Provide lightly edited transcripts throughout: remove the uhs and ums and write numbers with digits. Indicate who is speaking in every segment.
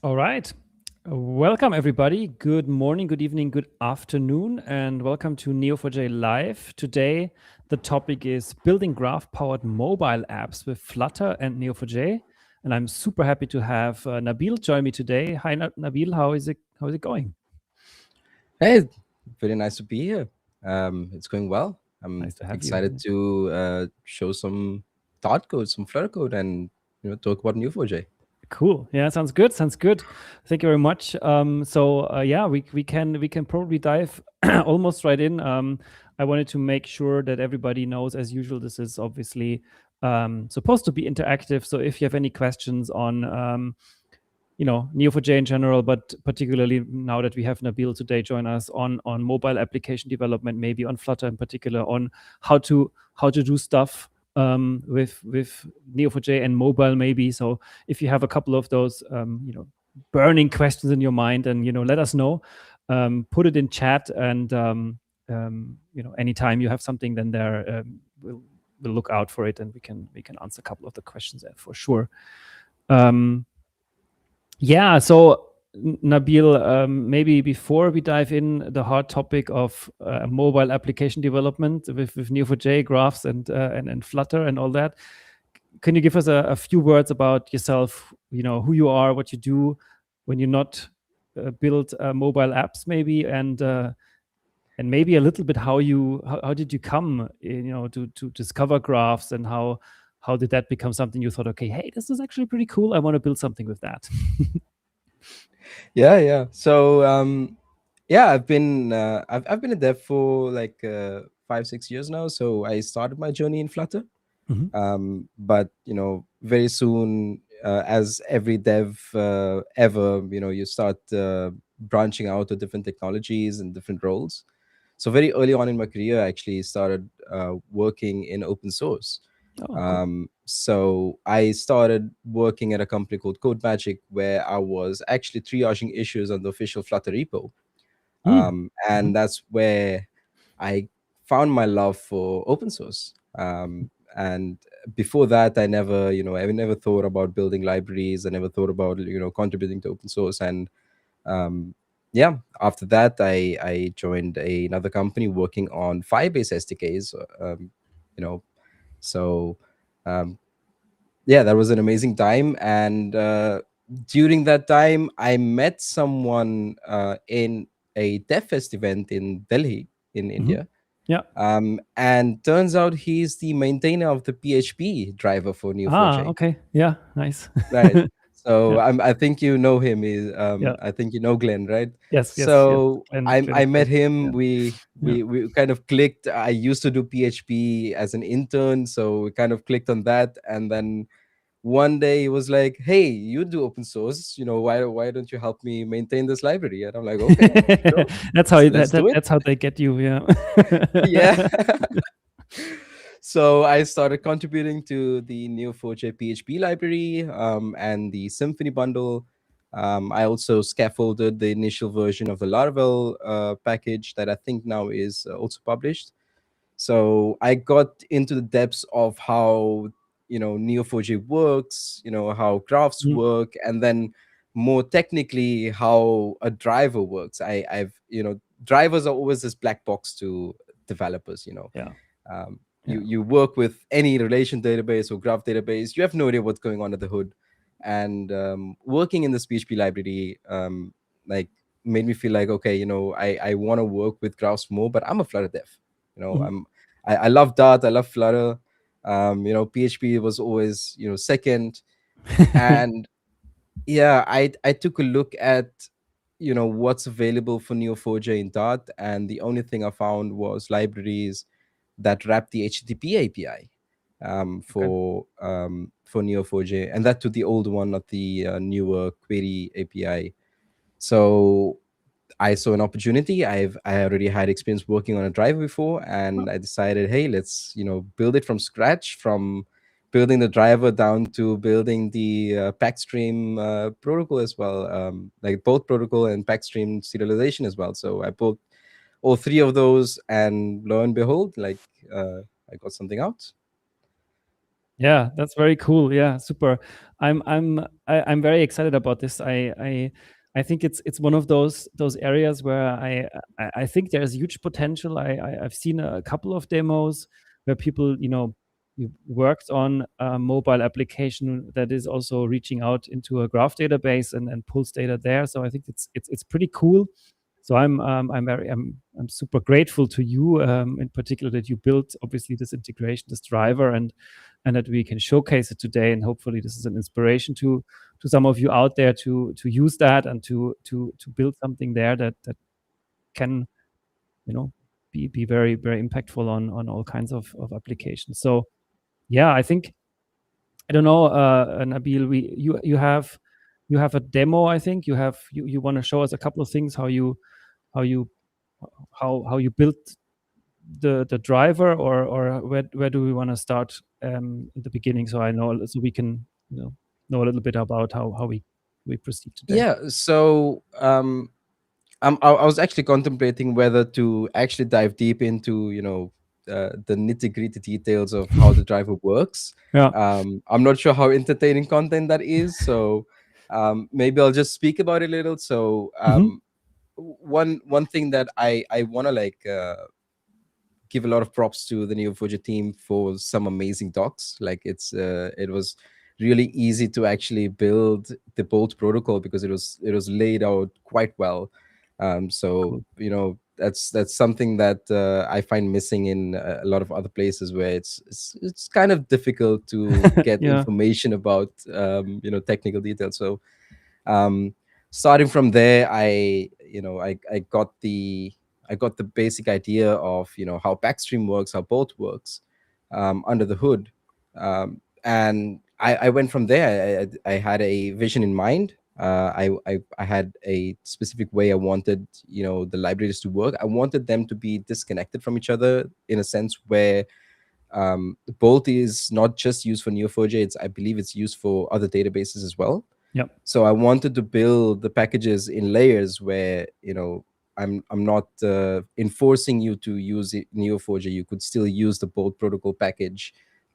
Speaker 1: All right. Welcome, everybody. Good morning, good evening, good afternoon, and welcome to Neo4j Live. Today, the topic is building graph-powered mobile apps with Flutter and Neo4j. And I'm super happy to have Nabeel join me today. Hi, Nabeel. How is it going?
Speaker 2: Hey, very nice to be here. It's going well. I'm
Speaker 1: Nice to have you.
Speaker 2: excited to show some Dart code, some Flutter code, and talk about Neo4j.
Speaker 1: Cool. Yeah, sounds good. Sounds good. Thank you very much. Yeah, we can probably dive almost right in. I wanted to make sure that everybody knows, as usual, this is obviously supposed to be interactive. So if you have any questions on Neo4j in general, but particularly now that we have Nabeel today join us on mobile application development, maybe on Flutter in particular, on how to do stuff with Neo4j and mobile maybe. So if you have a couple of those burning questions in your mind, and let us know. Put it in chat, and anytime you have something, then we'll look out for it, and we can answer a couple of the questions there for sure. Yeah, so Nabeel, maybe before we dive in the hard topic of mobile application development with Neo4j graphs and Flutter and all that, can you give us a few words about yourself? Who you are, what you do when you not build mobile apps, maybe, and maybe a little bit how did you come, to discover graphs, and how did that become something you thought, okay, hey, this is actually pretty cool. I want to build something with that.
Speaker 2: Yeah. So I've been a dev for like 5-6 years now. So I started my journey in Flutter, but very soon, as every dev ever, you start branching out to different technologies and different roles. So very early on in my career, I actually started working in open source.
Speaker 1: Oh, cool.
Speaker 2: So I started working at a company called CodeMagic, where I was actually triaging issues on the official Flutter repo. And that's where I found my love for open source. And before that, I never thought about building libraries. I never thought about contributing to open source. And after that, I joined another company working on Firebase SDKs. You know, so um, that was an amazing time. And during that time, I met someone in a DevFest event in Delhi, in India.
Speaker 1: Yeah.
Speaker 2: And turns out he's the maintainer of the PHP driver for Neo4j.
Speaker 1: Okay. Yeah. Nice.
Speaker 2: Right. So
Speaker 1: Yeah.
Speaker 2: I think you know him.
Speaker 1: Yeah.
Speaker 2: I think you know Glenn, right?
Speaker 1: Yes. Yes. Yes.
Speaker 2: So
Speaker 1: Glenn
Speaker 2: I
Speaker 1: is
Speaker 2: met
Speaker 1: great. Yeah.
Speaker 2: him. We
Speaker 1: Yeah.
Speaker 2: we we kind of clicked. I used to do PHP as an intern, so we kind of clicked on that. And then one day he was like, "Hey, you do open source. Why don't you help me maintain this library?" And I'm like, "Okay, sure,
Speaker 1: That's how
Speaker 2: let's do it."
Speaker 1: that's how they get you. Yeah.
Speaker 2: Yeah. So I started contributing to the Neo4j PHP library and the Symfony bundle. I also scaffolded the initial version of the Laravel package that I think now is also published. So I got into the depths of how Neo4j works, how graphs
Speaker 1: Mhm.
Speaker 2: work, and then more technically how a driver works. I've drivers are always this black box to developers.
Speaker 1: Yeah.
Speaker 2: You work with any relation database or graph database, you have no idea what's going on at the hood. And working in this PHP library, like made me feel like, okay, I want to work with graphs more, but I'm a Flutter dev. you know
Speaker 1: Mhm.
Speaker 2: i'm I love Dart, I love Flutter. PHP was always second. And I took a look at what's available for Neo4j in Dart, and the only thing I found was libraries that wrap the HTTP API
Speaker 1: Okay.
Speaker 2: for Neo4j, and that to the old one, not the newer query API. So I saw an opportunity. I already had experience working on a driver before, and I decided, hey, let's build it from scratch, from building the driver down to building the Packstream protocol as well, like both protocol and Packstream serialization as well. So I built all three of those, and lo and behold, like I got something out.
Speaker 1: Yeah, that's very cool. Yeah, super. I'm very excited about this. I think it's one of those areas where I think there's huge potential. I've seen a couple of demos where people, worked on a mobile application that is also reaching out into a graph database and pulls data there. So I think it's pretty cool. So I'm super grateful to you, in particular, that you built obviously this integration, this driver, and that we can showcase it today. And hopefully, this is an inspiration to some of you out there to use that and to build something there that can, be very very impactful on all kinds of applications. So yeah, I think, I don't know, Nabeel, you have a demo. I think you want to show us a couple of things, how you built the driver, or where do we want to start in the beginning, so we can know a little bit about how we proceed today.
Speaker 2: Yeah. So I was actually contemplating whether to actually dive deep into the nitty gritty details of how the driver works.
Speaker 1: Yeah.
Speaker 2: I'm not sure how entertaining content that is, so maybe I'll just speak about it a little. So one thing that I want to give a lot of props to the Neo4j team for some amazing docs. Like it was really easy to actually build the Bolt protocol because it was laid out quite well. So
Speaker 1: Cool.
Speaker 2: that's something that I find missing in a lot of other places where it's kind of difficult to get
Speaker 1: Yeah.
Speaker 2: information about technical details. So starting from there, I got the basic idea of how backstream works, how bolt works under the hood, and I went from there. I had a vision in mind. I had a specific way I wanted the libraries to work. I wanted them to be disconnected from each other in a sense where bolt is not just used for Neo4j. I believe it's used for other databases as well.
Speaker 1: Yep.
Speaker 2: So I wanted to build the packages in layers where I'm not enforcing you to use Neo4j. You could still use the Bolt protocol package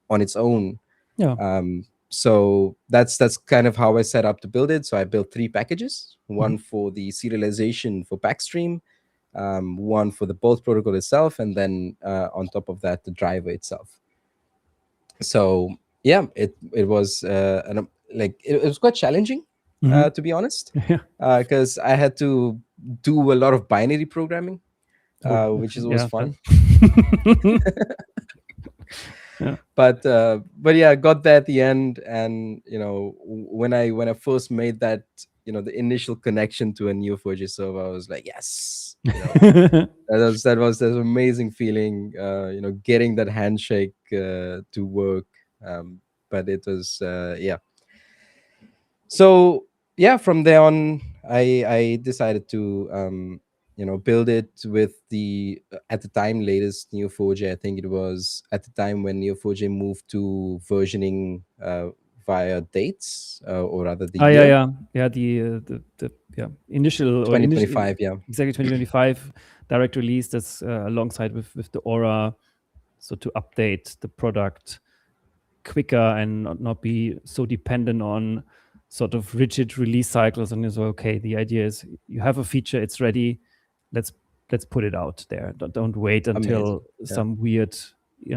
Speaker 2: on its own.
Speaker 1: Yeah.
Speaker 2: So that's kind of how I set up to build it. So I built 3 packages: one for the serialization for backstream, one for the Bolt protocol itself, and then on top of that, the driver itself. So yeah, it was it was quite challenging, to be honest,
Speaker 1: Yeah.
Speaker 2: because I had to do a lot of binary programming, which is always
Speaker 1: Yeah,
Speaker 2: fun.
Speaker 1: Yeah.
Speaker 2: But yeah, got there at the end, and when I first made that, the initial connection to a Neo4j server, I was like, yes, that was an amazing feeling, getting that handshake to work. But it was yeah. So yeah, from there on, I decided to build it with the at the time latest Neo4j. I think it was at the time when Neo4j moved to versioning via dates, or rather the year.
Speaker 1: Yeah. The initial
Speaker 2: 2025. Yeah.
Speaker 1: Exactly, 2025 direct release. That's alongside with the Aura, so to update the product quicker and not be so dependent on sort of rigid release cycles. And so, okay, the idea is you have a feature, it's ready, let's put it out there. Don't wait until
Speaker 2: Amazing. Yeah.
Speaker 1: some weird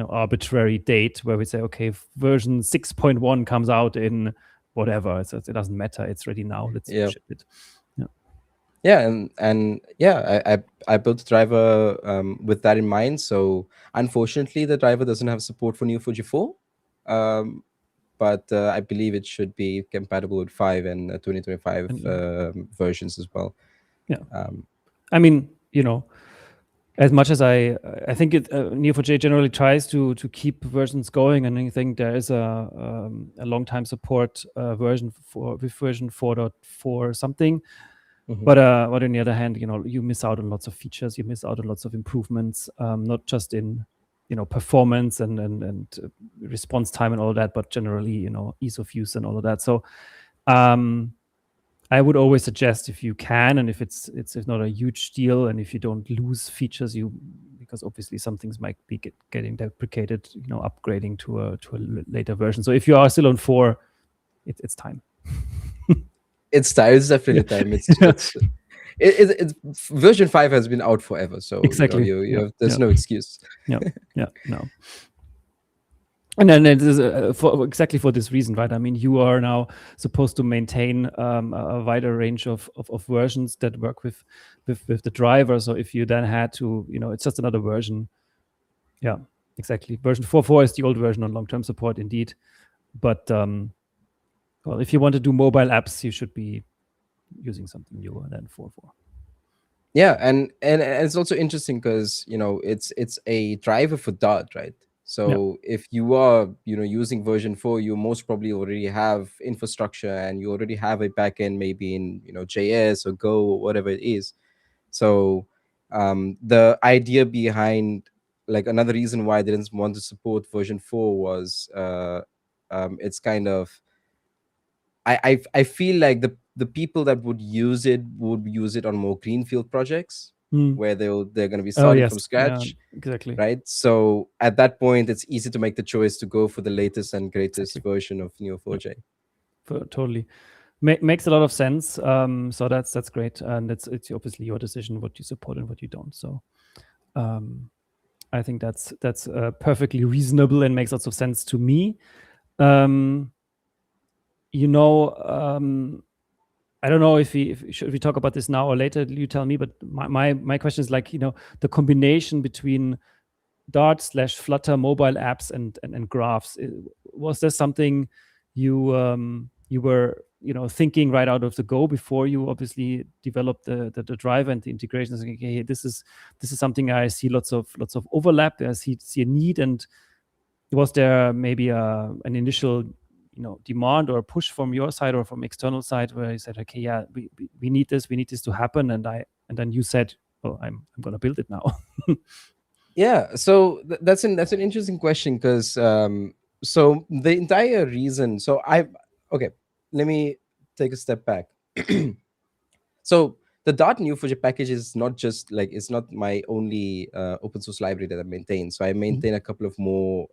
Speaker 1: arbitrary date where we say, okay, version 6.1 comes out in whatever, so it doesn't matter, it's ready now, let's ship it.
Speaker 2: Yeah, and yeah, I built the driver with that in mind. So unfortunately, the driver doesn't have support for Neo4j 4, but I believe it should be compatible with 5 and 2025 versions as well.
Speaker 1: Yeah, I mean, as much as I think Neo4j generally tries to keep versions going, and I think there is a long time support version with version 4.4 something. But on the other hand, you miss out on lots of features, you miss out on lots of improvements, not just in performance and response time and all that, but generally ease of use and all of that. So I would always suggest, if you can, and if it's not a huge deal, and if you don't lose features, you because obviously some things might be getting deprecated, upgrading to a later version. So if you are still on 4, it's time.
Speaker 2: It's time. It's definitely time. It's version 5 has been out forever, so
Speaker 1: Exactly.
Speaker 2: there's no excuse.
Speaker 1: No. And then it is exactly for this reason, right? I mean, you are now supposed to maintain a wider range of versions that work with the driver. So if you then had to, it's just another version. Yeah, exactly. Version 4.4 is the old version on long-term support, indeed. But well, if you want to do mobile apps, you should be using something newer than 4.4.
Speaker 2: Yeah, and it's also interesting because it's a driver for Dart, right? So if you are using version 4, you most probably already have infrastructure and you already have a backend maybe in JS or Go or whatever it is. So the idea behind, like, another reason why I didn't want to support version 4 was it's kind of, I feel like the people that would use it on more greenfield projects where they're going to be starting from scratch.
Speaker 1: Exactly.
Speaker 2: Right. So at that point, it's easy to make the choice to go for the latest and greatest version of Neo4j.
Speaker 1: Totally. Makes a lot of sense. So that's great. And it's obviously your decision what you support and what you don't. So I think that's perfectly reasonable and makes lots of sense to me. I don't know if should we talk about this now or later, you tell me, but my question is, like, the combination between Dart/Flutter mobile apps and graphs, was there something you were thinking right out of the go before you obviously developed the driver and the integrations? Okay, this is something I see lots of overlap. I see a need. And was there maybe an initial demand or push from your side or from external side where you said, okay, yeah, we need this to happen, and then you said, well, I'm gonna build it now?
Speaker 2: Yeah, so that's an interesting question, because so the entire reason, so okay, let me take a step back. So the Neo4j package is not just like, it's not my only open source library that I maintain. So I maintain a couple of more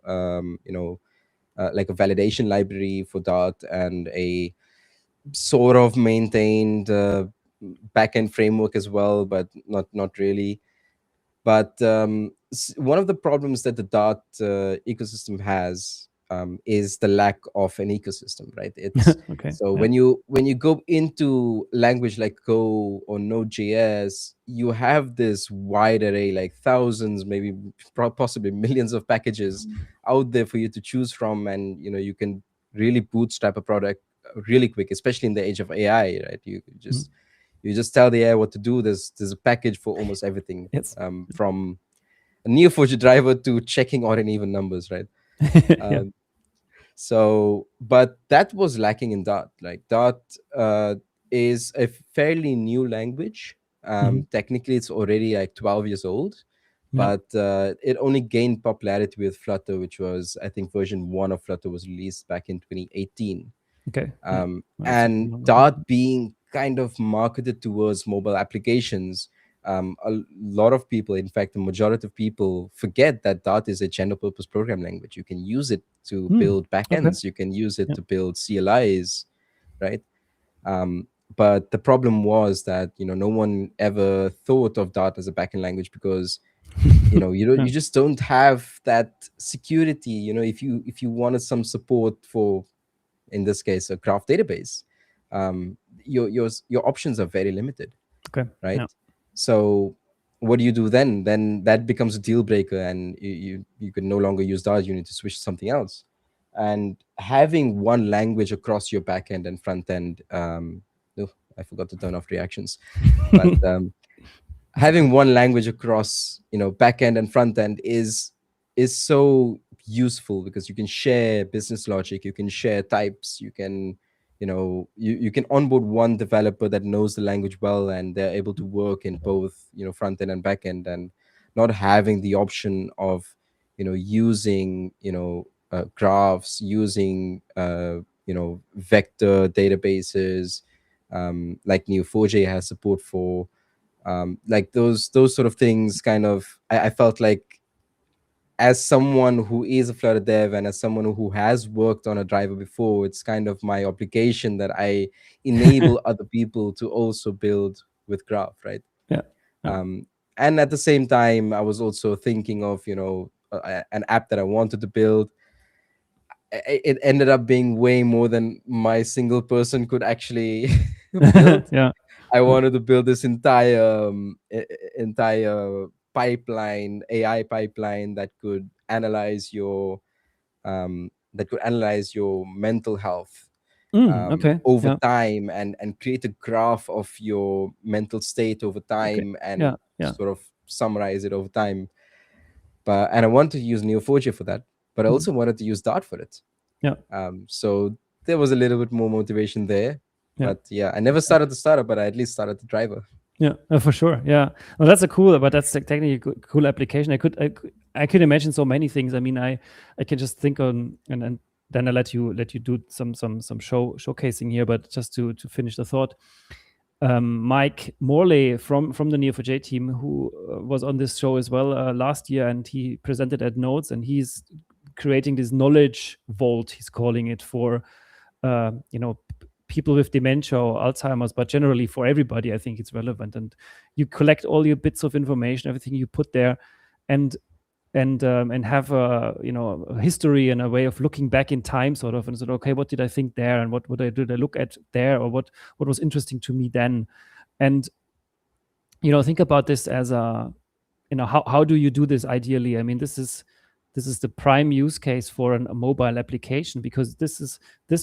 Speaker 2: like a validation library for Dart and a sort of maintained backend framework as well, but not really. But one of the problems that the Dart ecosystem has is the lack of an ecosystem, right? It's
Speaker 1: Okay.
Speaker 2: So when you go into language like Go or Node.js, you have this wide array, like thousands, maybe possibly millions of packages out there for you to choose from, and you can really bootstrap a product really quick, especially in the age of AI, right? You just tell the AI what to do. There's a package for almost everything.
Speaker 1: Yes.
Speaker 2: From a Neo4j driver to checking odd and even numbers, right? So, but that was lacking in Dart. Like, Dart is a fairly new language. Technically, it's already like 12 years old, but it only gained popularity with Flutter, which was, I think, version 1 of Flutter was released back in 2018.
Speaker 1: Okay.
Speaker 2: And Dart being kind of marketed towards mobile applications, a lot of people, in fact, the majority of people, forget that Dart is a general purpose program language. You can use it to build backends. You can use it to build CLIs, right? But the problem was that no one ever thought of Dart as a backend language, because you just don't have that security. If you wanted some support for, in this case, a graph database, your options are very limited.
Speaker 1: Okay.
Speaker 2: Right. So what do you do then? Then that becomes a deal breaker, and you can no longer use Dart. You need to switch to something else. And having one language across your backend and front end, I forgot to turn off reactions, but having one language across backend and front end is so useful, because you can share business logic, you can share types, you can you can onboard one developer that knows the language well, and they're able to work in both front end and back end, and not having the option of using graphs, using vector databases, like Neo4j has support for. Like those sort of things kind of, I felt like, as someone who is a Flutter dev and as someone who has worked on a driver before, it's kind of my obligation that I enable other people to also build with Graph, right?
Speaker 1: Yeah. Yeah.
Speaker 2: um, and at the same time, I was also thinking of, an app that I wanted to build. It ended up being way more than my single person could actually build.
Speaker 1: Yeah.
Speaker 2: I
Speaker 1: Yeah.
Speaker 2: wanted to build this entire pipeline, AI pipeline that could analyze your mental health
Speaker 1: Okay.
Speaker 2: over
Speaker 1: Yeah.
Speaker 2: time, and create a graph of your mental state over
Speaker 1: Okay.
Speaker 2: time, and
Speaker 1: Yeah. Yeah.
Speaker 2: sort of summarize it over time. And I wanted to use Neo4j for that, but I
Speaker 1: Mm.
Speaker 2: also wanted to use Dart for it.
Speaker 1: Yeah.
Speaker 2: So there was a little bit more motivation there.
Speaker 1: Yeah.
Speaker 2: But yeah, I never started the startup, but I at least started the driver.
Speaker 1: Yeah, for sure. Yeah, well, that's a cool, but that's technically a cool application. I could imagine so many things. I mean, I can just think on, and then I let you do some showcasing here. But just to finish the thought, Mike Morley from the Neo4j team, who was on this show as well last year, and he presented at Nodes, and he's creating this knowledge vault. He's calling it for, people with dementia or Alzheimer's, but generally for everybody, I think it's relevant. And you collect all your bits of information, everything you put there, and have a history and a way of looking back in time, sort of, and said, okay, what did I think there, and what did I look at there, or what was interesting to me then, and think about this as a, how do you do this ideally? I mean, this is the prime use case for a mobile application, because this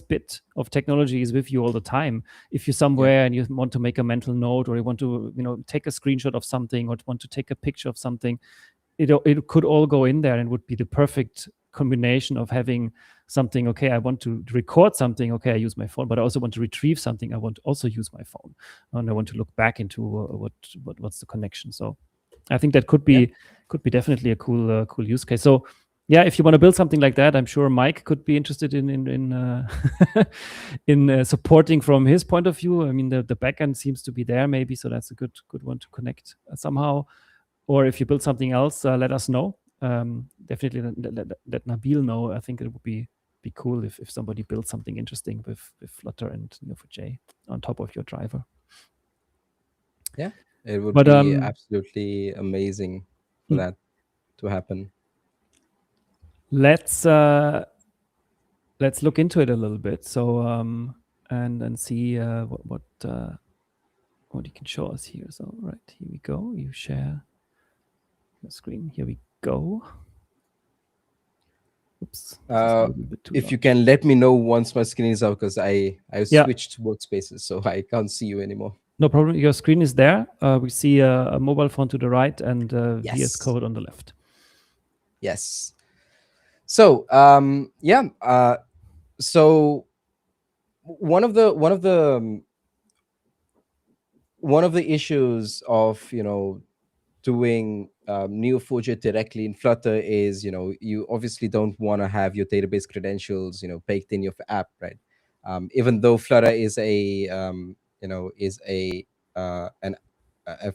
Speaker 1: bit of technology is with you all the time. If you're somewhere and you want to make a mental note, or you want to take a screenshot of something, or want to take a picture of something, it could all go in there, and would be the perfect combination of having something. Okay, I want to record something. Okay, I use my phone, but I also want to retrieve something. I want to also use my phone, and I want to look back into what's the connection. So I think that could be definitely a cool use case. So yeah, if you want to build something like that, I'm sure Mike could be interested in in supporting from his point of view. I mean, the backend seems to be there, maybe, so that's a good one to connect somehow. Or if you build something else, let us know. Definitely let Nabeel know. I think it would be cool if somebody builds something interesting with Flutter and Neo4j on top of your driver.
Speaker 2: Yeah, it would be absolutely amazing for that to happen.
Speaker 1: Let's look into it a little bit. So and see what you can show us here. So right, here we go. You share the screen. Here we go. Oops.
Speaker 2: If you can let me know once my screen is out, because I switched workspaces, so I can't see you anymore.
Speaker 1: No problem. Your screen is there. We see a mobile phone to the right and VS Code on the left.
Speaker 2: Yes. So so one of the issues of doing Neo4j directly in Flutter is, you obviously don't want to have your database credentials baked in your app, right? Even though Flutter is a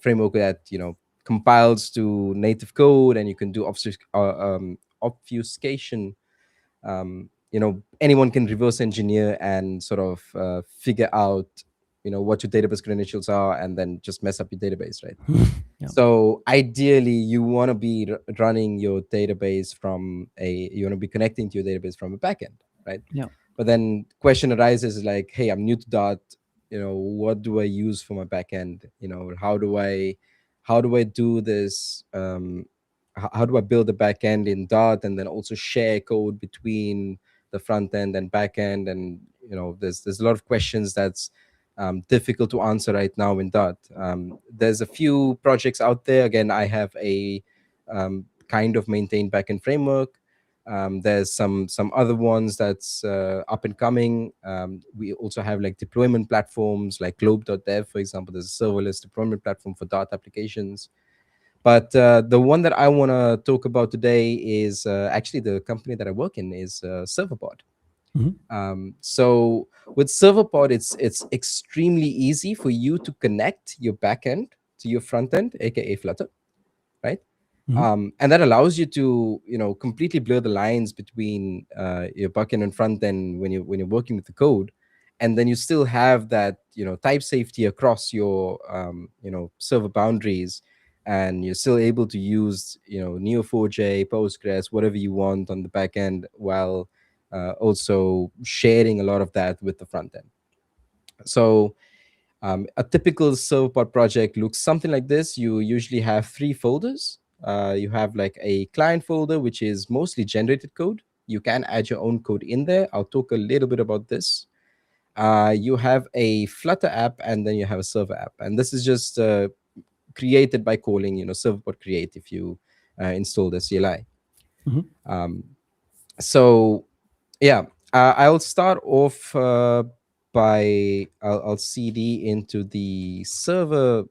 Speaker 2: framework that compiles to native code, and you can do obfuscation. Anyone can reverse engineer and sort of figure out what your database credentials are, and then just mess up your database, right? So ideally, you want to be running your database you want to be connecting to your database from a backend, right? But then question arises like, hey, I'm new to Dart. What do I use for my backend? How do I do this? How do I build a backend in Dart, and then also share code between the front end and back end? And there's a lot of questions that's difficult to answer right now in Dart. There's a few projects out there. Again, I have a kind of maintained backend framework. There's some other ones that's up and coming. We also have like deployment platforms like globe.dev, for example. There's a serverless deployment platform for Dart applications. But the one that I want to talk about today is actually the company that I work in is Serverpod. So with Serverpod, it's extremely easy for you to connect your backend to your front end, aka Flutter, right?
Speaker 1: Mm-hmm.
Speaker 2: And that allows you to completely blur the lines between your backend and front end when you're working with the code, and then you still have that type safety across your server boundaries, and you're still able to use Neo4j, Postgres, whatever you want on the back end, while also sharing a lot of that with the front end. So a typical serverpod project looks something like this. You usually have 3 folders. You have like a client folder, which is mostly generated code. You can add your own code in there. I'll talk a little bit about this. You have a Flutter app, and then you have a server app. And this is just created by calling, serverpod create if you install the CLI.
Speaker 1: Mm-hmm.
Speaker 2: So yeah, I'll start off by I'll cd into the server.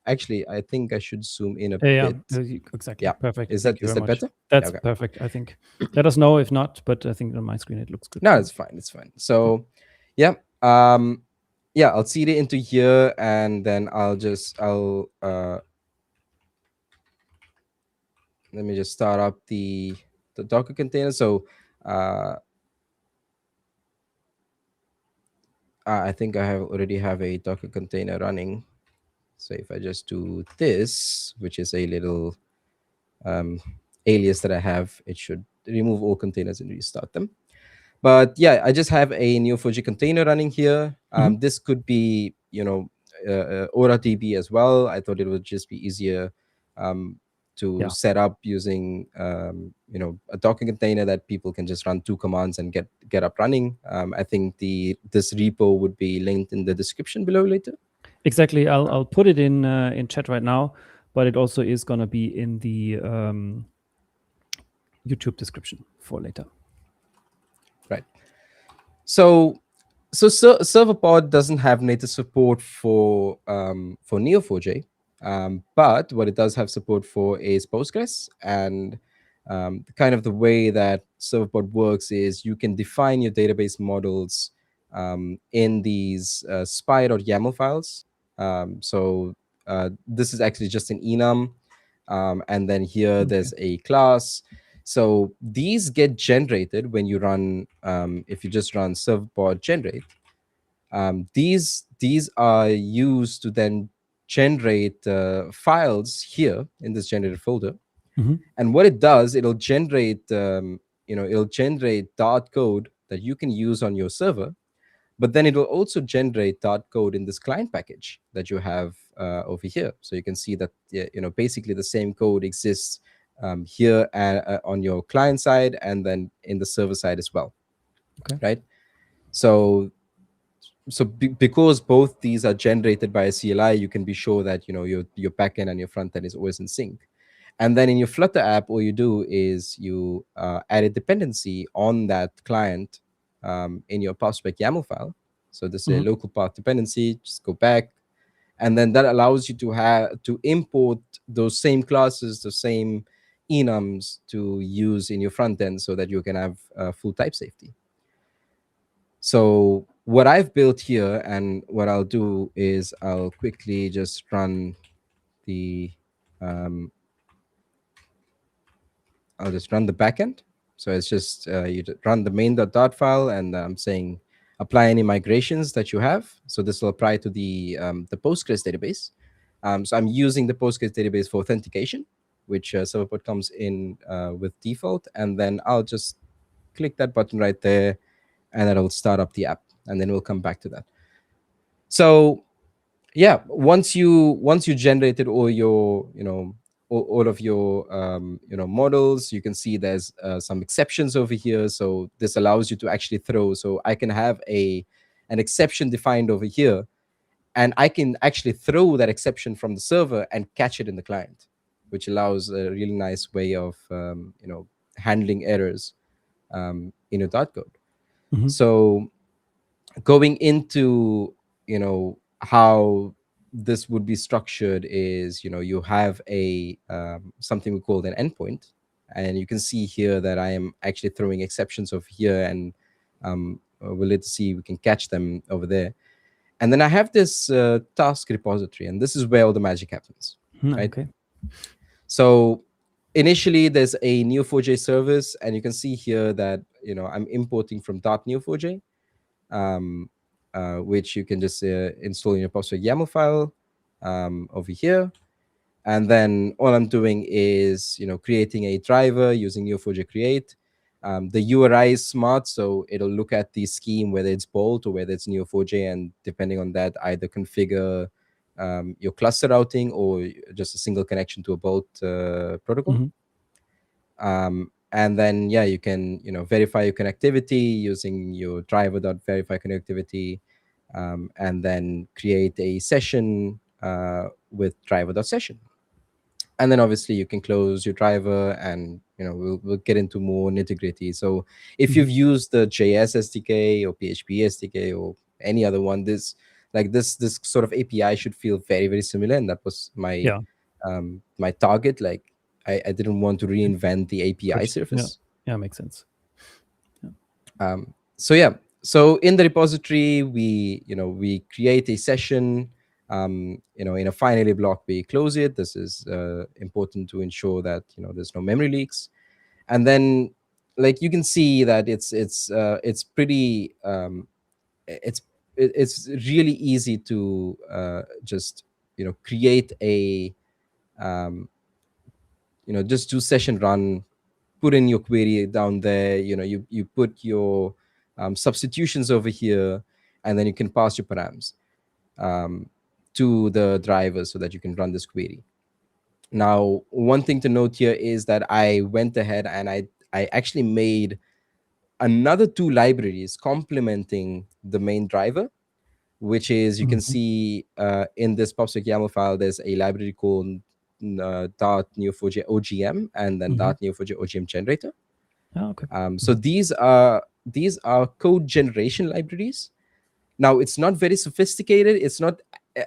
Speaker 2: Actually, I think I should zoom in a
Speaker 1: Yeah,
Speaker 2: bit.
Speaker 1: exactly.
Speaker 2: Yeah,
Speaker 1: Perfect.
Speaker 2: is
Speaker 1: Thank
Speaker 2: that
Speaker 1: you
Speaker 2: is
Speaker 1: very
Speaker 2: that
Speaker 1: much.
Speaker 2: better? Yeah,
Speaker 1: That's
Speaker 2: okay.
Speaker 1: perfect, I think. Let us know if not, but I think on my screen it looks good.
Speaker 2: No, it's fine. It's fine. So yeah, um, yeah, I'll cd into here, and then I'll let me just start up the Docker container. So uh, I think I have already have a Docker container running. So if I just do this, which is a little alias that I have, it should remove all containers and restart them. But yeah, I just have a Neo4j container running here.
Speaker 1: Mm-hmm.
Speaker 2: This could be, OraDB as well. I thought it would just be easier to
Speaker 1: Yeah,
Speaker 2: set up using, a Docker container that people can just run 2 commands and get up running. I think this repo would be linked in the description below later.
Speaker 1: exactly. I'll put it in chat right now, but it also is gonna be in the YouTube description for later.
Speaker 2: Right. So Serverpod doesn't have native support for Neo4j, but what it does have support for is Postgres. And kind of the way that Serverpod works is you can define your database models in these spy.yaml files. So this is actually just an enum, and then here there's a class. So these get generated when you run, if you just run serverpod generate. These are used to then generate files here in this generated folder.
Speaker 1: Mm-hmm.
Speaker 2: And what it does, it'll generate Dart code that you can use on your server, but then it will also generate Dart code in this client package that you have over here. So you can see that basically the same code exists here on your client side, and then in the server side as well.
Speaker 1: Okay.
Speaker 2: Right. Because both these are generated by a CLI, you can be sure that your backend and your front end is always in sync. And then in your Flutter app, all you do is you add a dependency on that client in your PubSpec YAML file. So this is a
Speaker 1: Mm-hmm.
Speaker 2: local path dependency. Just go back, and then that allows you to import those same classes, the same enums to use in your front end, so that you can have full type safety. So what I've built here, and what I'll do is I'll quickly just run the I'll just run the backend. So it's just you run the main.dart file, and I'm saying apply any migrations that you have. So this will apply to the Postgres database. So I'm using the Postgres database for authentication, which Serverpod comes in with default, and then I'll just click that button right there, and that'll start up the app, and then we'll come back to that. So yeah, once you generated all your all of your models, you can see there's some exceptions over here. So this allows you to actually throw. So I can have an exception defined over here, and I can actually throw that exception from the server and catch it in the client, which allows a really nice way of handling errors in your Dart code.
Speaker 1: Mm-hmm.
Speaker 2: So going into how this would be structured is you have a something we call an endpoint, and you can see here that I am actually throwing exceptions over here, and we'll later see we can catch them over there. And then I have this task repository, and this is where all the magic happens, right?
Speaker 1: Okay.
Speaker 2: So initially there's a Neo4j service, and you can see here that I'm importing from .neo4j, which you can just install in your PubSpec YAML file over here. And then all I'm doing is creating a driver using Neo4j create. The URI is smart, so it'll look at the scheme, whether it's Bolt or whether it's Neo4j, and depending on that, either configure your cluster routing or just a single connection to a Bolt protocol. And then you can verify your connectivity using your driver.verify connectivity, and then create a session with driver.session. And then obviously you can close your driver, and we'll get into more nitty-gritty. So if you've used the JS SDK or PHP SDK or any other one, this sort of API should feel very, very similar, and that was my my target. Like I didn't want to reinvent the API surface.
Speaker 1: Yeah, makes sense.
Speaker 2: So in the repository, we create a session. In a finally block, we close it. This is important to ensure that there's no memory leaks. And then, like, you can see that it's pretty it's really easy to just create a just do session run, put in your query down there. You put your substitutions over here, and then you can pass your params to the driver so that you can run this query. Now, one thing to note here is that I went ahead and I actually made another 2 libraries complementing the main driver, which is, you can see in this PubSpec YAML file, there's a library called .neo4j OGM and then .neo4j OGM generator.
Speaker 1: Okay.
Speaker 2: So these are code generation libraries. Now, it's not very sophisticated. It's not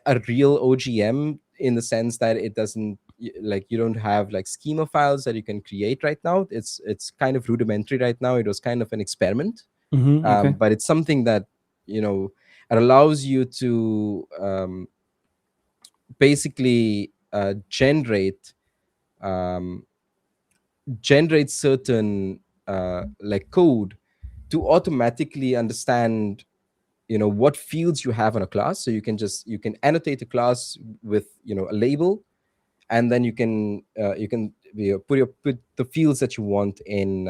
Speaker 2: a real OGM in the sense that it doesn't, like, you don't have like schema files that you can create right now. It's kind of rudimentary right now. It was kind of an experiment,
Speaker 1: Okay.
Speaker 2: but it's something that it allows you to basically generate certain like code to automatically understand what fields you have in a class. So you can annotate a class with a label, and then you can put the fields that you want in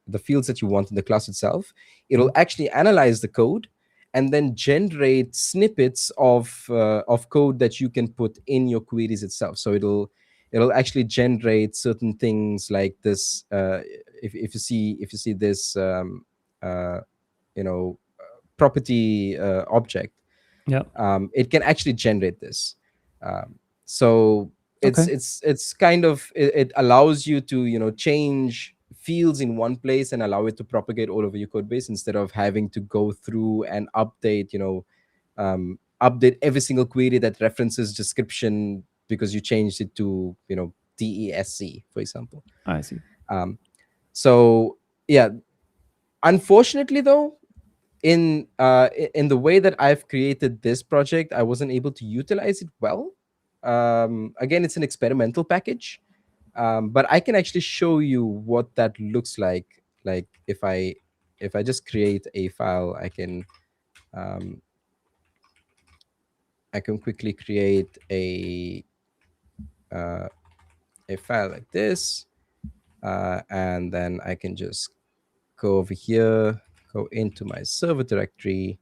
Speaker 2: the class itself. It'll actually analyze the code and then generate snippets of code that you can put in your queries itself. So it'll actually generate certain things like this. If you see this property object, it can actually generate this. So it's kind of, it allows you to change fields in one place and allow it to propagate all over your code base, instead of having to go through and update every single query that references description because you changed it to DESC, for example.
Speaker 1: I see.
Speaker 2: So yeah, unfortunately though, in the way that I've created this project, I wasn't able to utilize it well. Again, it's an experimental package, but I can actually show you what that looks like. Like if I just create a file, I can quickly create a file like this, and then I can just go over here, go into my server directory,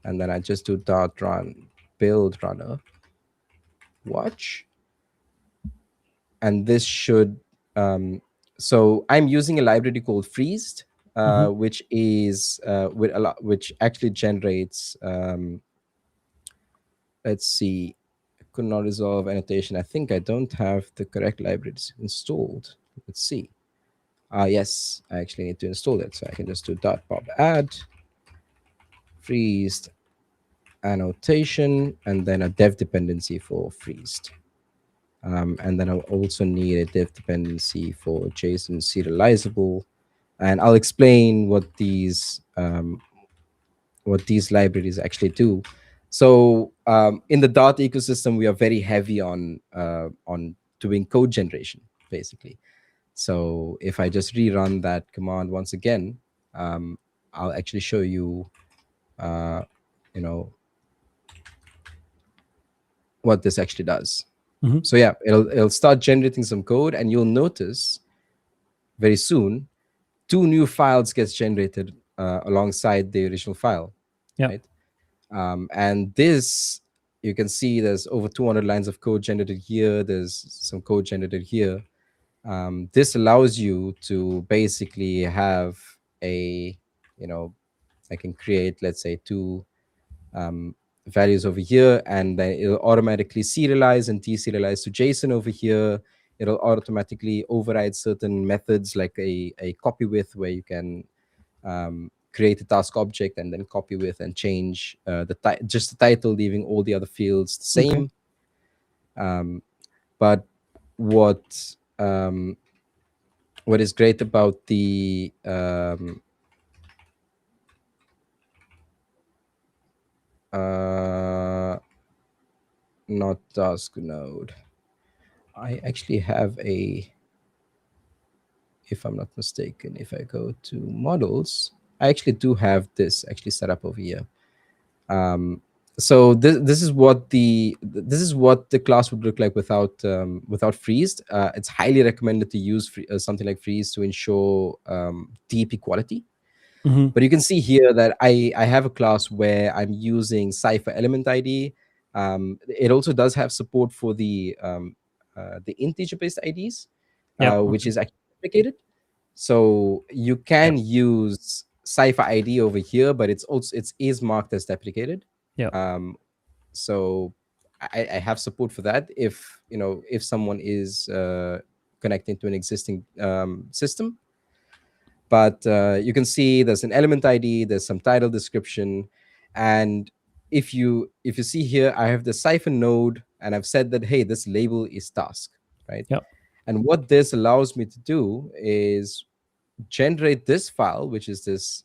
Speaker 2: and then I just do .run build runner watch, and this should so I'm using a library called freezed, which is which actually generates let's see, I could not resolve annotation. I think I don't have the correct libraries installed. Let's see. Yes, I actually need to install it, so I can just do .pub add freezed annotation, and then a dev dependency for freezed. And then I'll also need a dev dependency for JSON serializable. And I'll explain what these what these libraries actually do. So in the Dart ecosystem, we are very heavy on doing code generation, basically. So if I just rerun that command once again, I'll actually show you, uh, you know, what this actually does.
Speaker 1: Mm-hmm.
Speaker 2: So yeah, it'll start generating some code, and you'll notice very soon 2 new files gets generated alongside the original file,
Speaker 1: Yeah.
Speaker 2: right? And this, you can see there's over 200 lines of code generated here. There's some code generated here. This allows you to basically have a, you know, I can create, let's say, two values over here, and then it'll automatically serialize and deserialize to JSON over here. It'll automatically override certain methods like a copy with, where you can create a task object and then copy with and change just the title, leaving all the other fields the
Speaker 1: Okay.
Speaker 2: same. But what um, what is great about the not task node, I actually have a, if I'm not mistaken, if I go to models, I actually do have this actually set up over here. So this is what the class would look like without freeze. It's highly recommended to use something like freeze to ensure deep equality.
Speaker 1: Mm-hmm.
Speaker 2: But you can see here that I have a class where I'm using Cypher element ID. It also does have support for the integer based IDs,
Speaker 1: Yeah.
Speaker 2: which
Speaker 1: Okay.
Speaker 2: is actually replicated. So you
Speaker 1: Yeah.
Speaker 2: can use Cypher ID over here, but it is marked as deprecated.
Speaker 1: Yeah.
Speaker 2: Um, so I have support for that if someone is connecting to an existing system. But you can see there's an element ID, there's some title description, and if you see here, I have the Cypher node, and I've said that, hey, this label is task, right?
Speaker 1: Yeah.
Speaker 2: And what this allows me to do is generate this file, which is this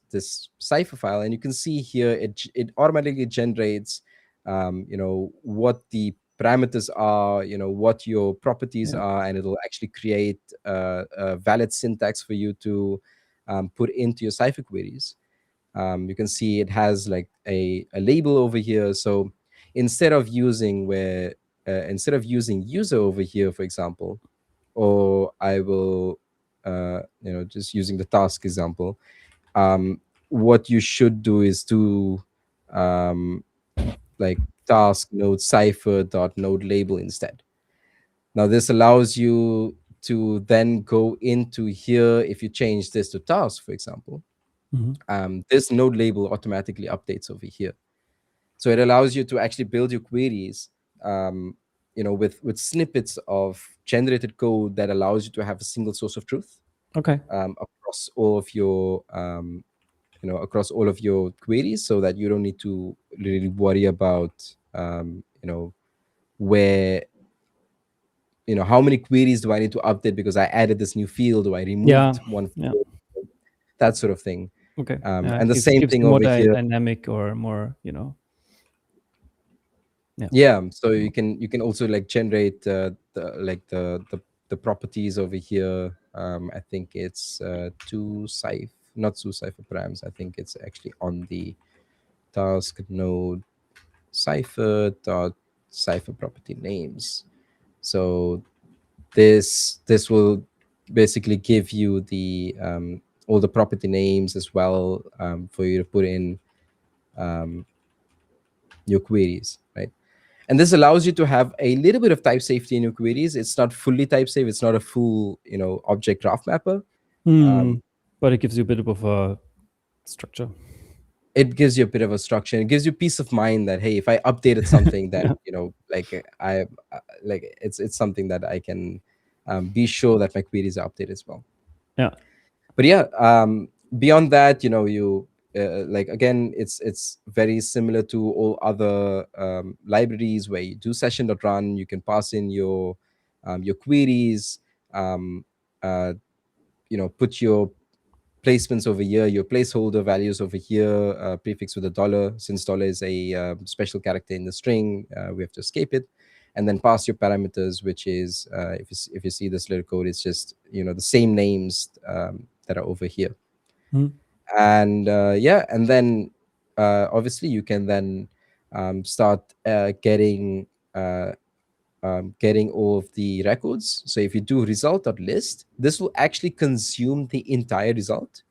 Speaker 2: Cypher file, and you can see here it automatically generates, what the parameters are, what your properties
Speaker 1: Yeah.
Speaker 2: are, and it'll actually create a valid syntax for you to put into your Cypher queries. You can see it has like a label over here. So instead of using user over here, for example, or I will, just using the task example, what you should do is to um, like task node cipher dot node label instead. Now this allows you to then go into here. If you change this to task, for example,
Speaker 1: Mm-hmm.
Speaker 2: this node label automatically updates over here. So it allows you to actually build your queries, with snippets of generated code that allows you to have a single source of truth
Speaker 1: Okay.
Speaker 2: across all of your queries, so that you don't need to really worry about where, how many queries do I need to update because I added this new field, or I
Speaker 1: Yeah.
Speaker 2: removed one
Speaker 1: Yeah.
Speaker 2: field, that sort of thing.
Speaker 1: Okay. Yeah.
Speaker 2: And
Speaker 1: It
Speaker 2: the
Speaker 1: gives
Speaker 2: same
Speaker 1: gives
Speaker 2: thing
Speaker 1: you more
Speaker 2: over here.
Speaker 1: dynamic or more, yeah.
Speaker 2: Yeah, so you
Speaker 1: More.
Speaker 2: can also like generate the properties over here. I think it's not two cipher params. I think it's actually on the task node cipher property names. So this will basically give you the all the property names as well, for you to put in your queries, right? And this allows you to have a little bit of type safety in your queries. It's not fully type safe. It's not a full, object graph mapper.
Speaker 1: Hmm. But it gives you a bit of a structure.
Speaker 2: It gives you a bit of a structure. It gives you peace of mind that, hey, if I updated something, that
Speaker 1: Yeah.
Speaker 2: it's something that I can be sure that my queries are updated as well.
Speaker 1: Yeah.
Speaker 2: But yeah, beyond that, you like, again, it's very similar to all other libraries where you do session.run. You can pass in your queries, um, put your placements over here, your placeholder values over here, prefix with a dollar. Since dollar is a special character in the string, we have to escape it, and then pass your parameters, which is if you see this little code, it's just the same names that are over here. And and then obviously you can then start getting all of the records. So if you do result.list, this will actually consume the entire result.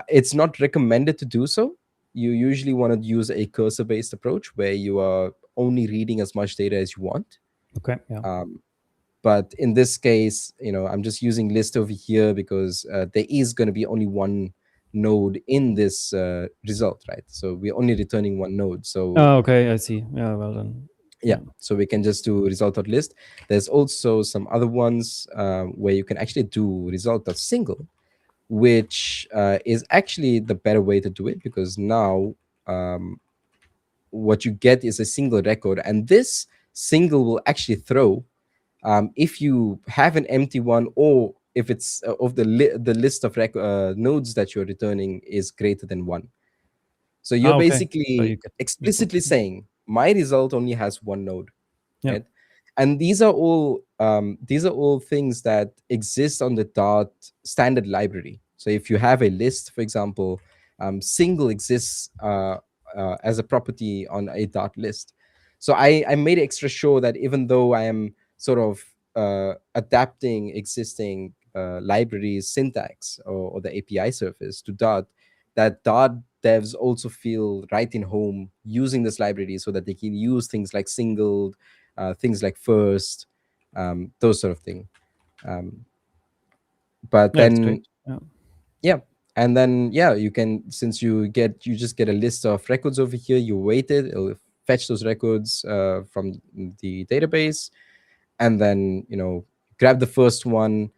Speaker 2: It's not recommended to do so. You usually want to use a cursor-based approach where you are only reading as much data as you want.
Speaker 1: Okay. Yeah.
Speaker 2: But in this case, I'm just using list over here because there is going to be only one node in this result, right? So we're only returning one node. So
Speaker 1: Oh, okay. I see. Yeah. Well done.
Speaker 2: yeah, so we can just do result.list. There's also some other ones where you can actually do result.single, which is actually the better way to do it, because now what you get is a single record, and this single will actually throw if you have an empty one, or if it's of the list of nodes that you're returning is greater than one. So you're
Speaker 1: Okay. So
Speaker 2: basically
Speaker 1: you get
Speaker 2: explicitly saying my result only has one node,
Speaker 1: Yeah.
Speaker 2: right? And these are all things that exist on the Dart standard library. So if you have a list, for example, single exists as a property on a Dart list. So I made extra sure that even though I am sort of adapting existing libraries syntax or the API surface to Dart, that Dart devs also feel right in home using this library, so that they can use things like single, things like first, those sort of thing. But
Speaker 1: Yeah. It's great.
Speaker 2: then
Speaker 1: Yeah.
Speaker 2: yeah, and then you can, since you just get a list of records over here, you wait it, it'll fetch those records from the database, and then grab the first one.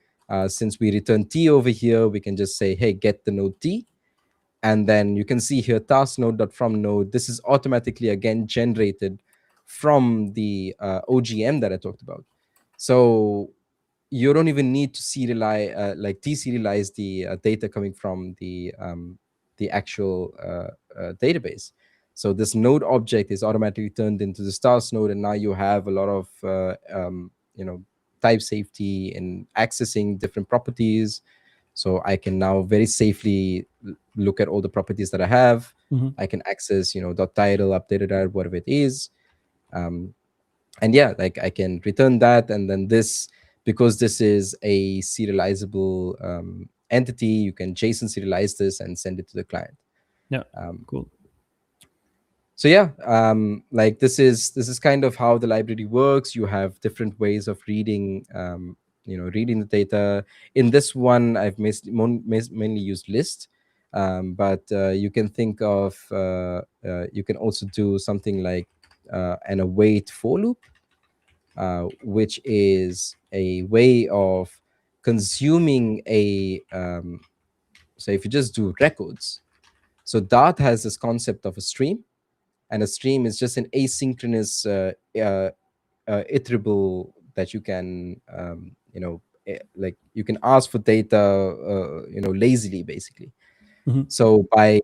Speaker 2: Since we return t over here, we can just say, hey, get the node t. And then you can see here task node.from node. This is automatically again generated from the OGM that I talked about. So you don't even need to serialize, like deserialize the data coming from the actual database. So this node object is automatically turned into the stars node, and now you have a lot of type safety in accessing different properties. So I can now very safely look at all the properties that I have. I can access dot title, updated title, whatever it is. And like I can return that, and then this, because this is a serializable entity, you can JSON serialize this and send it to the client.
Speaker 1: Yeah. Cool.
Speaker 2: So like this is kind of how the library works. You have different ways of reading reading the data. In this one, I've mainly used list, but you can think of you can also do something like an await for loop, which is a way of consuming a so if you just do records, so Dart has this concept of a stream, and a stream is just an asynchronous iterable that you can like you can ask for data lazily, basically. So by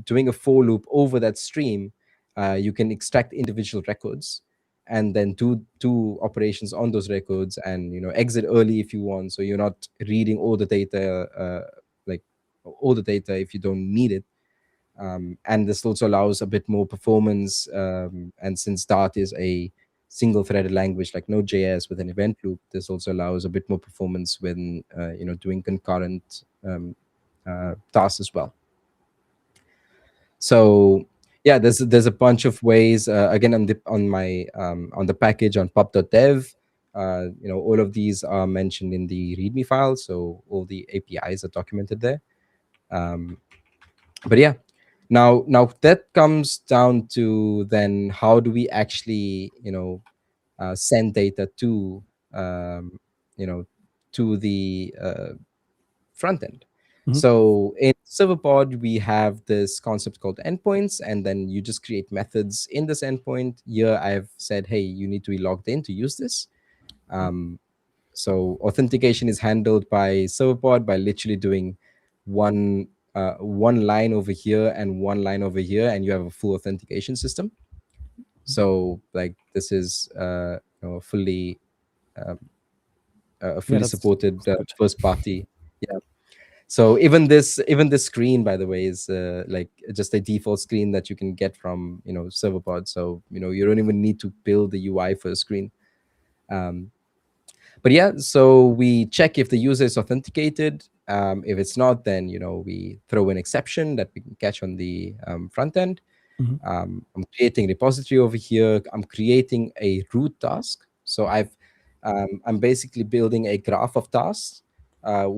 Speaker 2: doing a for loop over that stream, you can extract individual records and then do operations on those records, and exit early if you want, so you're not reading all the data like all the data if you don't need it. And this also allows a bit more performance, and since Dart is a single threaded language like Node.js with an event loop, this also allows a bit more performance when doing concurrent tasks as well. So there's a bunch of ways. Again, on the package on pub.dev, all of these are mentioned in the README file, so all the APIs are documented there. But now that comes down to then how do we actually send data to to the front end. So in Serverpod, we have this concept called endpoints, and then you just create methods in this endpoint. Here I've said, hey, you need to be logged in to use this. So authentication is handled by server by literally doing one line over here and one line over here, and you have a full authentication system. So like this is fully a
Speaker 1: Yeah,
Speaker 2: fully supported
Speaker 1: that's good.
Speaker 2: first party. Yeah. So even this screen, by the way, is like just a default screen that you can get from serverpod. So you don't even need to build the UI for a screen. Um, but yeah, so we check if the user is authenticated. If it's not, then we throw an exception that we can catch on the front end.
Speaker 1: Mhm.
Speaker 2: I'm creating a repository over here. I'm creating a root task. So I'm basically building a graph of tasks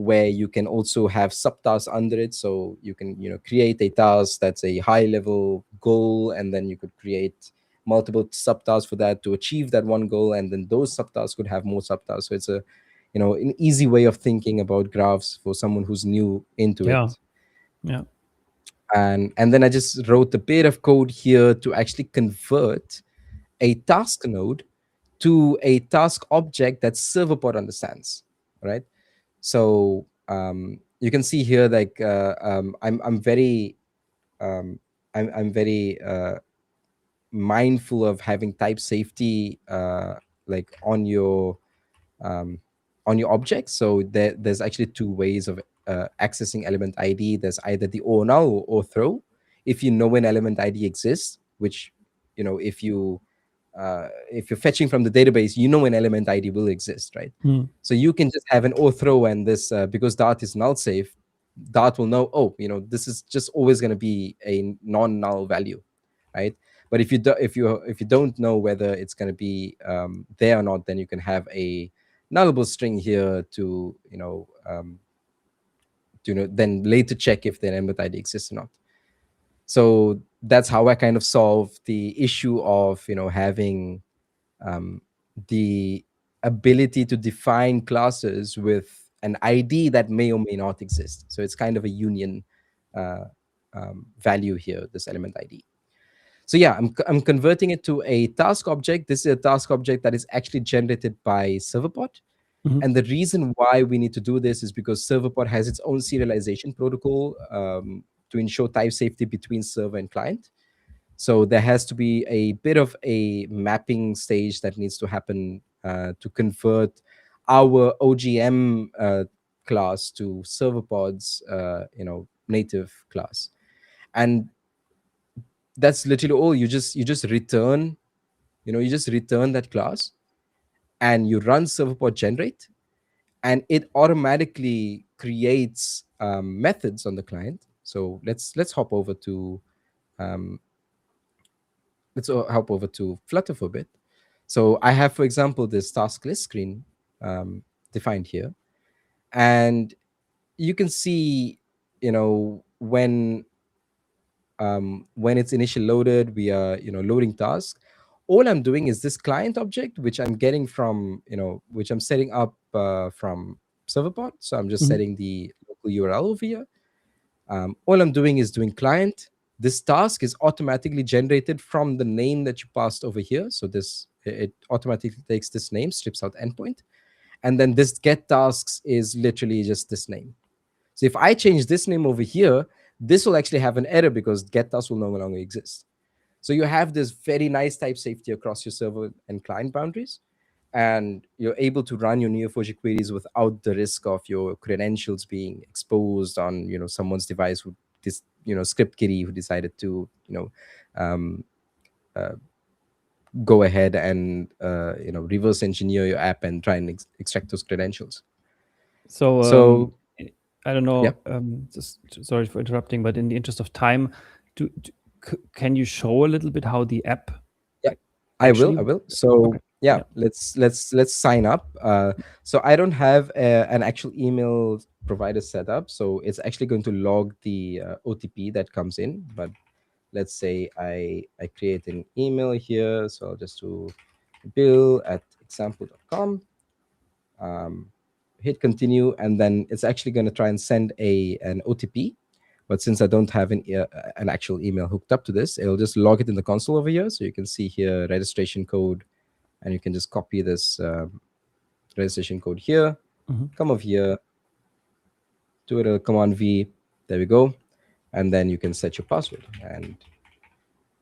Speaker 2: where you can also have subtasks under it. So you can create a task that's a high level goal, and then you could create multiple subtasks for that to achieve that one goal, and then those subtasks could have more subtasks. So it's an easy way of thinking about graphs for someone who's new into it.
Speaker 1: Yeah, yeah.
Speaker 2: And then I just wrote a bit of code here to actually convert a task node to a task object that serverpod understands, right? So you can see here, like I'm very I'm very mindful of having type safety like um, on your objects. So there's actually two ways of accessing element ID. There's either the O null or throw. If you know an element ID exists, which if you're fetching from the database, an element ID will exist, right?
Speaker 1: Mm.
Speaker 2: So you can just have an O throw, and this because Dart is null safe, Dart will know, this is just always going to be a non-null value, right? But if you don't know whether it's going to be there or not, then you can have a nullable string here to then later check if the element ID exists or not. So that's how I kind of solve the issue of having um, the ability to define classes with an ID that may or may not exist. So it's kind of a union uh, value here, this element ID. So yeah, I'm converting it to a task object. This is a task object that is actually generated by serverpod.
Speaker 1: Mhm.
Speaker 2: And the reason why we need to do this is because serverpod has its own serialization protocol to ensure type safety between server and client. So there has to be a bit of a mapping stage that needs to happen to convert our OGM class to serverpod's native class. And that's literally all. You just return that class, and you run serverpod generate, and it automatically creates methods on the client. So let's hop over to um, Flutter for a bit. So I have, for example, this task list screen defined here, and you can see, when it's initially loaded, we are loading task. All I'm doing is this client object, which I'm getting from which I'm setting up from serverpod. So I'm just
Speaker 1: Mhm.
Speaker 2: setting the local URL over here. All I'm doing is doing client. This task is automatically generated from the name that you passed over here. So it automatically takes this name, strips out endpoint, and then this get tasks is literally just this name. So if I change this name over here, this will actually have an error because get task will no longer exist. So you have this very nice type safety across your server and client boundaries, and you're able to run your Neo4j queries without the risk of your credentials being exposed on someone's device who this script kiddie who decided to um, uh, go ahead and reverse engineer your app and try and extract those credentials.
Speaker 1: So
Speaker 2: So
Speaker 1: I don't
Speaker 2: yeah,
Speaker 1: know. Just sorry for interrupting, but in the interest of time, can you show a little bit how the app
Speaker 2: yeah, I will.
Speaker 1: actually?
Speaker 2: I will. So
Speaker 1: Okay.
Speaker 2: yeah,
Speaker 1: Yeah.
Speaker 2: let's sign up. So I don't have an actual email provider set up, so it's actually going to log the OTP that comes in. But let's say I create an email here, so I'll just do bill@example.com. Hit continue, and then it's actually going to try and send an OTP. But since I don't have an actual email hooked up to this, it'll just log it in the console over here. So you can see here registration code, and you can just copy this registration code here,
Speaker 1: Mhm.
Speaker 2: come over here, do it a command V, there we go. And then you can set your password. And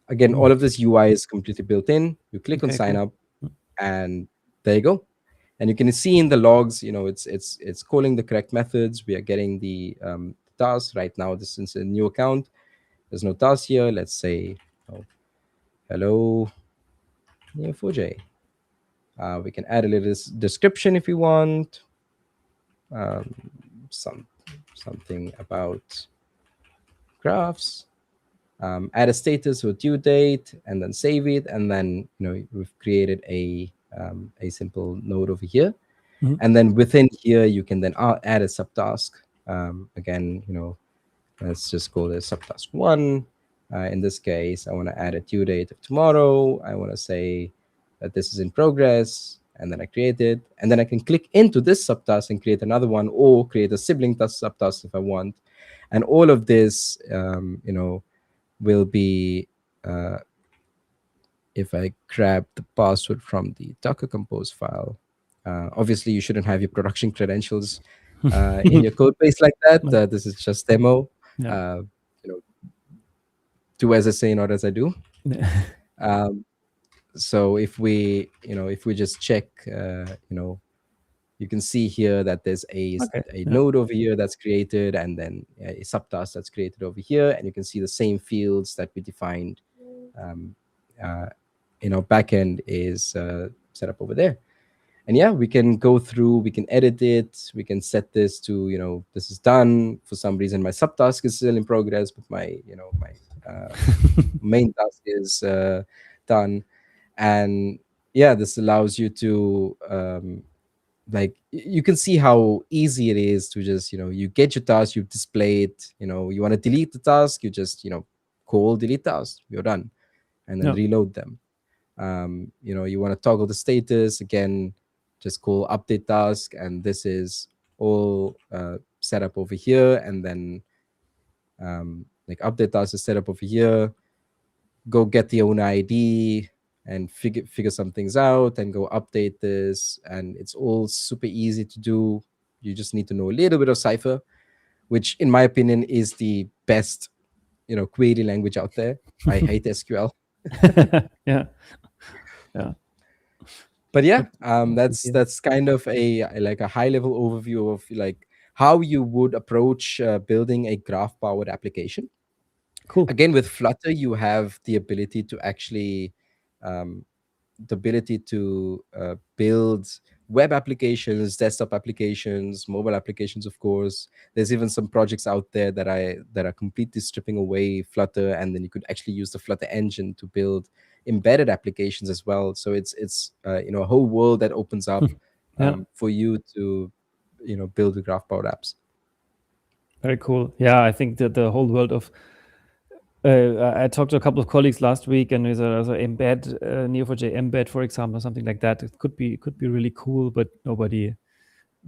Speaker 2: again, all
Speaker 1: Mm.
Speaker 2: of this UI is completely built in. You click on
Speaker 1: Okay,
Speaker 2: sign
Speaker 1: cool.
Speaker 2: up, and there you go. And you can see in the logs, it's calling the correct methods. We are getting the task right now. This is a new account. There's no task here. Let's say, oh, hello, Neo4j. We can add a little description if you want. Um, something about graphs. Add a status or due date, and then save it. And then we've created a simple node over here.
Speaker 1: Mhm.
Speaker 2: And then within here, you can then add a subtask. Again, let's just call this subtask 1. In this case, I want to add a due date of tomorrow. I want to say that this is in progress, and then I create it. And then I can click into this subtask and create another one, or create a sibling subtask if I want. And all of this, will be, if I grab the password from the Docker Compose file. Obviously, you shouldn't have your production credentials in your code base like that.
Speaker 1: No.
Speaker 2: This is just demo.
Speaker 1: Yeah.
Speaker 2: Uh, do as I say, not as I do. Um, so if we just check, you can see here that there's
Speaker 1: Okay.
Speaker 2: a
Speaker 1: Yeah.
Speaker 2: node over here that's created, and then a subtask that's created over here, and you can see the same fields that we defined um, uh, in our backend is set up over there. And yeah, we can go through, we can edit it, we can set this to, this is done. For some reason, my subtask is still in progress, but my main task is done. And yeah, this allows you to like, you can see how easy it is to just, you get your task, you display it, you want to delete the task, you just, call delete task, you're done, and then
Speaker 1: Yeah.
Speaker 2: reload them. You want to toggle the status, again, just call update task, and this is all set up over here. And then like update task is set up over here. Go get the owner ID and figure some things out, and go update this, and it's all super easy to do. You just need to know a little bit of Cypher, which in my opinion is the best query language out there. I hate SQL.
Speaker 1: Yeah. Yeah.
Speaker 2: But yeah,
Speaker 1: Good
Speaker 2: that's
Speaker 1: idea.
Speaker 2: that's kind of a high level overview of like how you would approach building a graph powered application.
Speaker 1: Cool.
Speaker 2: Again, with Flutter, you have the ability to actually um, build web applications, desktop applications, mobile applications. Of course, there's even some projects out there that are completely stripping away Flutter, and then you could actually use the Flutter engine to build embedded applications as well. So it's a whole world that opens up
Speaker 1: Yeah.
Speaker 2: for you to build the graph powered apps.
Speaker 1: Very cool. Yeah, I think that the whole world of I talked to a couple of colleagues last week, and there's a embed Neo4j embed, for example, or something like that. It could be really cool, but nobody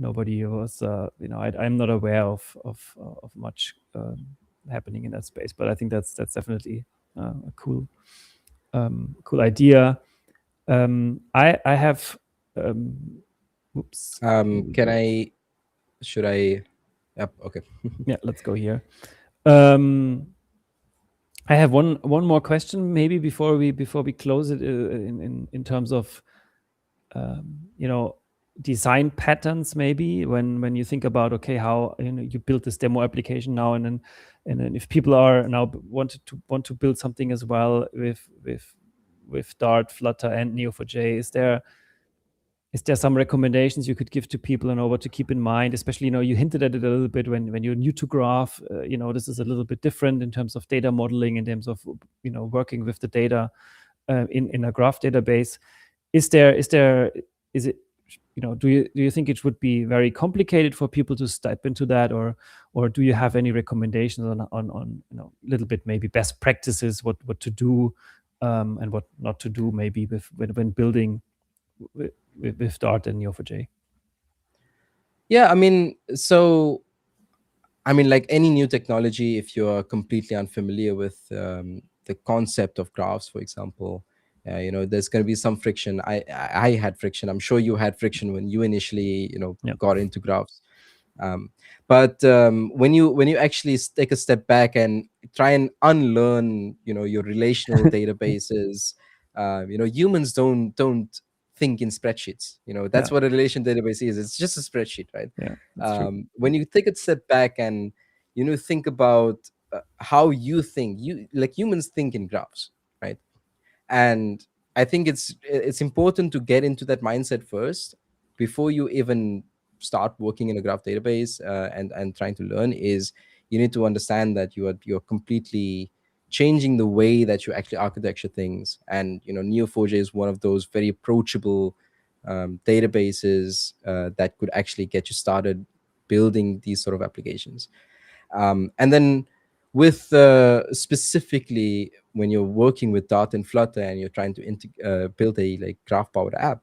Speaker 1: was I'm not aware of much happening in that space. But I think that's definitely a cool idea. I have oops.
Speaker 2: Can I? Should I? Yep. Okay.
Speaker 1: Yeah, let's go here. I have one more question, maybe before we close it, in terms of design patterns. Maybe when you think about, okay, how you build this demo application now, and then if people are now want to build something as well with Dart, Flutter, and Neo4j, is there some recommendations you could give to people and what to keep in mind? Especially, you hinted at it a little bit when you're new to graph. This is a little bit different in terms of data modeling, in terms of working with the data in a graph database. Is it do you think it would be very complicated for people to step into that, or do you have any recommendations on a little bit maybe best practices, what to do and what not to do, maybe when building with Dart and Neo4j?
Speaker 2: Yeah, like any new technology, if you're completely unfamiliar with the concept of graphs, for example, there's going to be some friction. I had friction. I'm sure you had friction when you initially
Speaker 1: Yeah.
Speaker 2: got into graphs. But when you actually take a step back and try and unlearn your relational databases, humans don't think in spreadsheets.
Speaker 1: Yeah.
Speaker 2: That's what a relation database is. It's just a spreadsheet, right?
Speaker 1: Yeah. That's true.
Speaker 2: When you take a step back and think about how you think, you like humans think in graphs, right? And I think it's important to get into that mindset first before you even start working in a graph database, and trying to learn. Is you need to understand that you're completely changing the way that you actually architecture things. And Neo4j is one of those very approachable databases that could actually get you started building these sort of applications. And then with specifically when you're working with Dart and Flutter and you're trying to build a like graph powered app,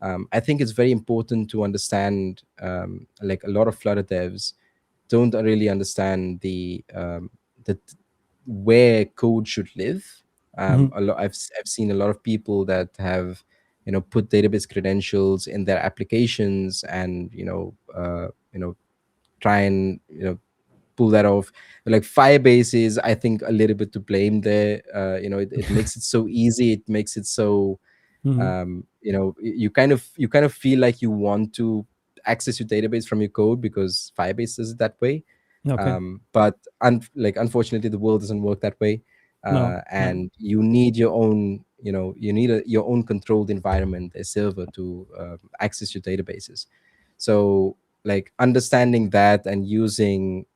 Speaker 2: I think it's very important to understand, like a lot of Flutter devs don't really understand the where code should live.
Speaker 1: Mhm.
Speaker 2: I've seen a lot of people that have put database credentials in their applications, and try and pull that off. Like Firebase is, I think, a little bit to blame there. It makes it so easy. It makes it so
Speaker 1: Mhm.
Speaker 2: you kind of feel like you want to access your database from your code because Firebase does it that way.
Speaker 1: Okay.
Speaker 2: But unfortunately, the world doesn't work that way.
Speaker 1: No. No.
Speaker 2: And you need your own, you need your own controlled environment, a server to access your databases. So like understanding that and using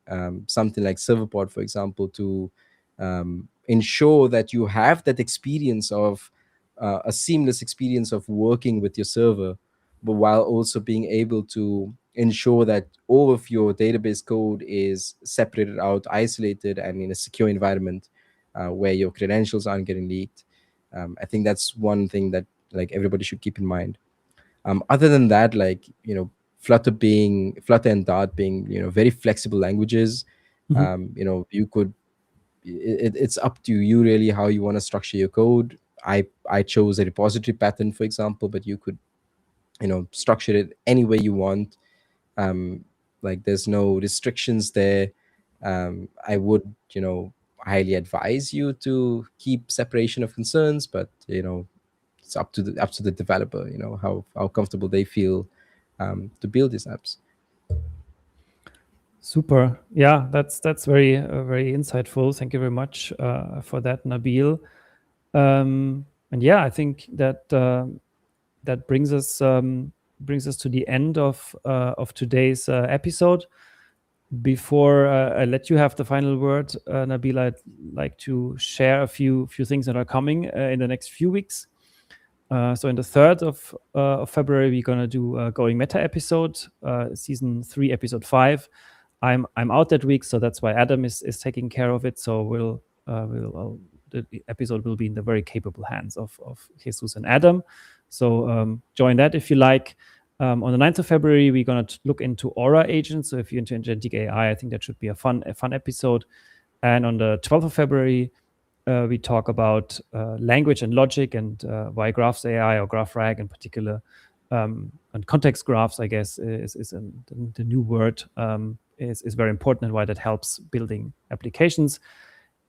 Speaker 2: something like serverpod, for example, to ensure that you have that experience of a seamless experience of working with your server, but while also being able to ensure that all of your database code is separated out, isolated, and in a secure environment where your credentials aren't getting leaked. I think that's one thing that like everybody should keep in mind. Other than that, like Flutter and Dart being very flexible languages,
Speaker 1: Mhm.
Speaker 2: you could it's up to you really how you want to structure your code. I chose a repository pattern, for example, but you could structure it any way you want. um like there's no restrictions there. I would highly advise you to keep separation of concerns, but it's up to the developer, how comfortable they feel to build these apps.
Speaker 1: Super. Yeah, that's very very insightful. Thank you very much for that, Nabeel. And yeah, I think that that brings us to the end of today's episode. Before I let you have the final word, Nabeel, I'd like to share a few things that are coming in the next few weeks. So in the 3rd of February, we're gonna do a Going Meta episode, season 3, episode 5. I'm out that week, so that's why Adam is taking care of it. So the episode will be in the very capable hands of Jesus and Adam. So join that if you like. On the 9th of February, we're gonna look into Aura agents. So if you're into agentic AI, I think that should be a fun episode. And on the 12th of February, we talk about language and logic and why graphs AI or GraphRag in particular, and context graphs, I guess, is the new word, is very important and why that helps building applications.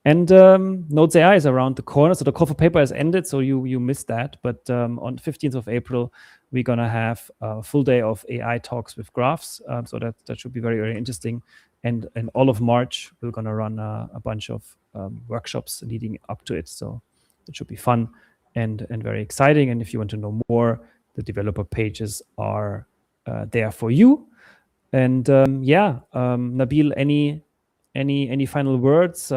Speaker 1: And Nodes AI is around the corner. So the call for paper has ended, so you missed that. But on the 15th of April, we're going to have a full day of AI talks with graphs. So that should be very, very interesting. And in all of March, we're going to run a bunch of workshops leading up to it. So it should be fun and very exciting. And if you want to know more, the developer pages are there for you. And Nabeel, any final words?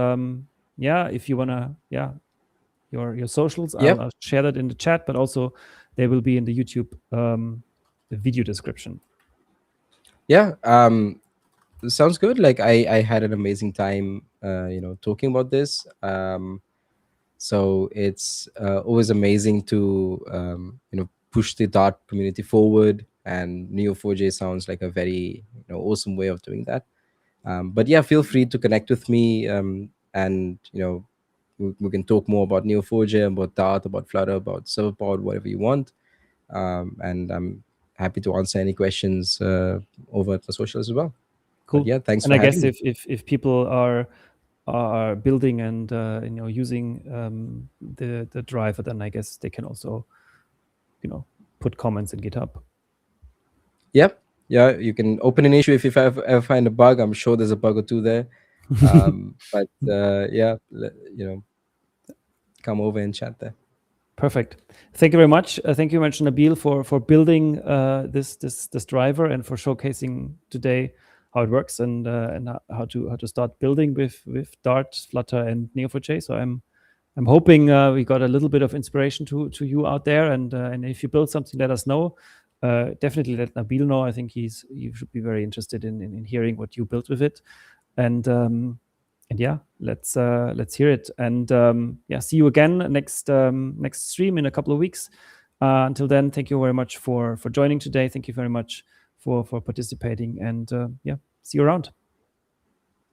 Speaker 1: If you wanna, your socials,
Speaker 2: Yeah,
Speaker 1: I'll share that in the chat, but also they will be in the YouTube the video description.
Speaker 2: yeah. Sounds good. Like I had an amazing time talking about this. So it's always amazing to push the Dart community forward, and Neo4j sounds like a very awesome way of doing that. But yeah, feel free to connect with me, and we can talk more about Neo4j, about Dart, about Flutter, about Serverpod, whatever you want. And I'm happy to answer any questions over at the social as well.
Speaker 1: Cool.
Speaker 2: But yeah, thanks
Speaker 1: and
Speaker 2: for
Speaker 1: I guess
Speaker 2: having me.
Speaker 1: if people are building and using the driver, then I guess they can also put comments in GitHub.
Speaker 2: Yep. Yeah, you can open an issue if you ever find a bug. I'm sure there's a bug or two there. But yeah, come over and chat there.
Speaker 1: Perfect. Thank you very much. Thank you very much, Nabeel, for building this driver and for showcasing today how it works and how to start building with Dart, Flutter, and Neo4j. So I'm hoping we got a little bit of inspiration to you out there. And if you build something, let us know. Definitely let Nabeel know. I think you should be very interested in hearing what you built with it. And yeah, let's hear it. And yeah, see you again next stream in a couple of weeks. Until then, thank you very much for joining today. Thank you very much for participating. And yeah, see you around.